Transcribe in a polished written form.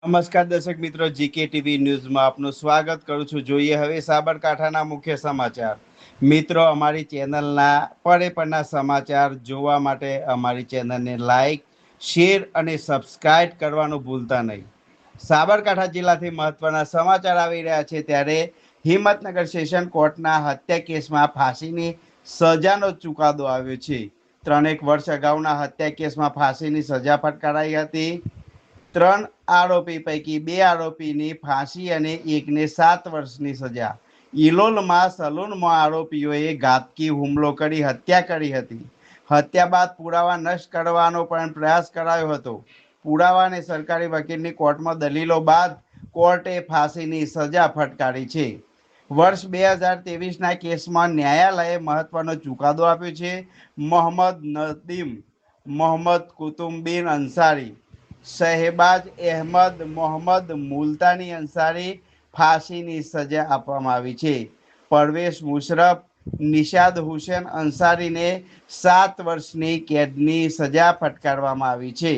નમસ્કાર દર્શક મિત્રો, જીકે ટીવી ન્યૂઝમાં આપનું સ્વાગત કરું છું. જોઈએ હવે સાબરકાંઠાના મુખ્ય સમાચાર. મિત્રો, અમારી ચેનલના પળે સમાચાર જોવા માટે અમારી ચેનલને લાઈક, શેર અને સબસ્ક્રાઇબ કરવાનું ભૂલતા નહીં. સાબરકાંઠા જિલ્લાથી મહત્વના સમાચાર આવી રહ્યા છે ત્યારે હિંમતનગર સેશન કોર્ટના હત્યા કેસમાં ફાંસીની સજાનો ચુકાદો આવ્યો છે. 3 વર્ષ અગાઉના હત્યા કેસમાં ફાંસીની સજા ફટકારાઈ હતી. 3 આરોપી પૈકી 2 આરોપીની ફાંસી અને એકને 7 વર્ષની સજા. ઇલોલમાં સલૂનમાં આરોપીઓએ ઘાતકી હુમલો કરી હત્યા કરી હતી. હત્યા બાદ પુરાવા નષ્ટ કરવાનો પણ પ્રયાસ કરાયો હતો. પુરાવા અને સરકારી વકીલની કોર્ટમાં દલીલો બાદ કોર્ટે ફાંસીની સજા ફટકારી છે. વર્ષ 2023ના કેસમાં ન્યાયાલયે મહત્વનો ચુકાદો આપ્યો છે. મોહમ્મદ નદીમ, મોહમ્મદ કુતુમ્બીન અંસારી, શહેબાજ અહેમદ મોહમ્મદ મુલતાની અંસારી ફાંસીની સજા આપવામાં આવી છે. પરવેશ મુશરફ, નિશાદ હુસેન અંસારીને 7 વર્ષની કેદની સજા ફટકારવામાં આવી છે.